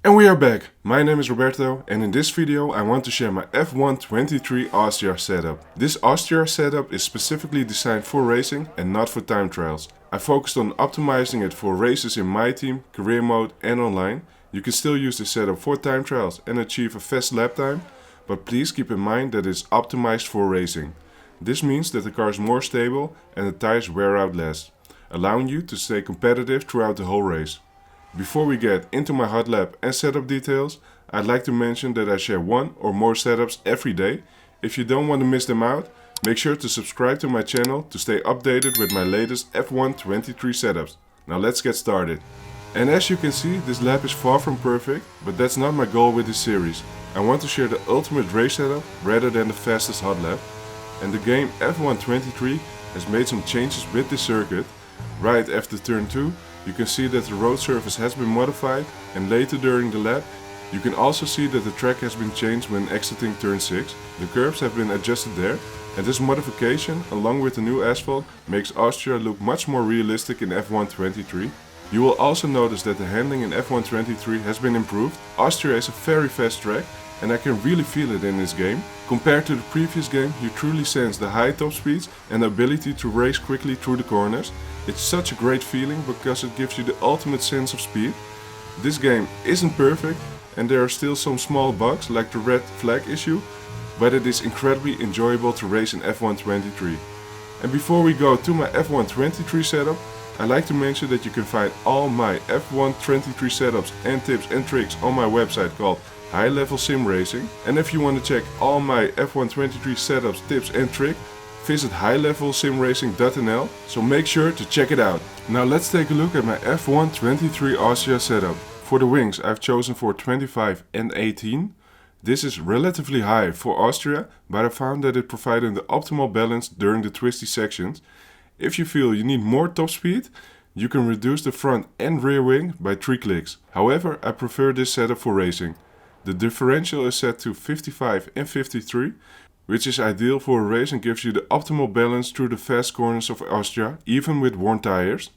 And we are back. My name is Roberto and in this video I want to share my F123 Austria setup. This Austria setup is specifically designed for racing and not for time trials. I focused on optimizing it for races in my team, career mode and online. You can still use this setup for time trials and achieve a fast lap time, but please keep in mind that it's optimized for racing. This means that the car is more stable and the tires wear out less, allowing you to stay competitive throughout the whole race. Before we get into my hot lap and setup details, I'd like to mention that I share one or more setups every day. If you don't want to miss them out, make sure to subscribe to my channel to stay updated with my latest F123 setups. Now let's get started. And as you can see, this lap is far from perfect, but that's not my goal with this series. I want to share the ultimate race setup rather than the fastest hot lap. And the game F123 has made some changes with this circuit. Right after turn 2, you can see that the road surface has been modified, and later during the lap you can also see that the track has been changed when exiting turn 6. The curbs have been adjusted there, and this modification along with the new asphalt makes Austria look much more realistic in F123. You will also notice that the handling in F123 has been improved. Austria is a very fast track and I can really feel it in this game. Compared to the previous game, you truly sense the high top speeds and the ability to race quickly through the corners. It's such a great feeling because it gives you the ultimate sense of speed. This game isn't perfect and there are still some small bugs like the red flag issue, but it is incredibly enjoyable to race in F123. And before we go to my F123 setup, I'd like to mention that you can find all my F123 setups and tips and tricks on my website called High Level Sim Racing. And if you want to check all my F123 setups, tips and tricks, visit highlevelsimracing.nl, so make sure to check it out. Now let's take a look at my F123 Austria setup. For the wings I've chosen for 25 and 18. This is relatively high for Austria, but I found that it provided the optimal balance during the twisty sections. If you feel you need more top speed, you can reduce the front and rear wing by 3 clicks. However, I prefer this setup for racing. The differential is set to 55 and 53, which is ideal for a race and gives you the optimal balance through the fast corners of Austria, even with worn tires.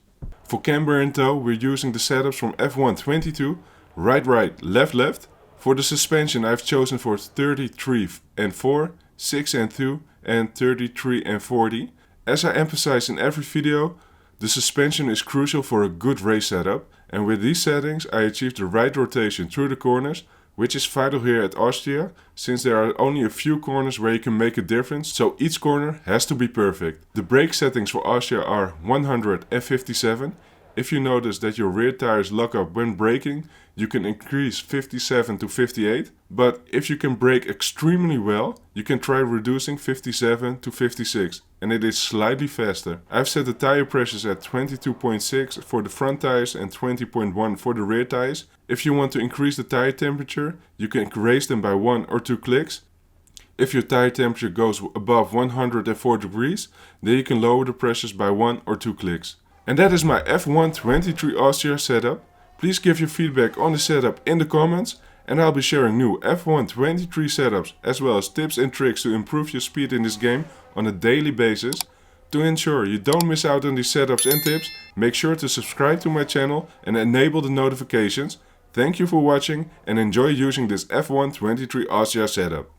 For camber and tow, we're using the setups from F122, right, left. For the suspension I've chosen for 33 and 4, 6 and 2 and 33 and 40. As I emphasize in every video, the suspension is crucial for a good race setup, and with these settings I achieved the right rotation through the corners, which is vital here at Austria, since there are only a few corners where you can make a difference, so each corner has to be perfect. The brake settings for Austria are 100 and 57. If you notice that your rear tires lock up when braking, you can increase 57 to 58. But if you can brake extremely well, you can try reducing 57 to 56, and it is slightly faster. I've set the tire pressures at 22.6 for the front tires and 20.1 for the rear tires. If you want to increase the tire temperature, you can raise them by 1 or 2 clicks. If your tire temperature goes above 104 degrees, then you can lower the pressures by 1 or 2 clicks. And that is my F123 Austria setup. Please give your feedback on the setup in the comments, and I'll be sharing new F123 setups as well as tips and tricks to improve your speed in this game on a daily basis. To ensure you don't miss out on these setups and tips, make sure to subscribe to my channel and enable the notifications. Thank you for watching and enjoy using this F123 Austria setup.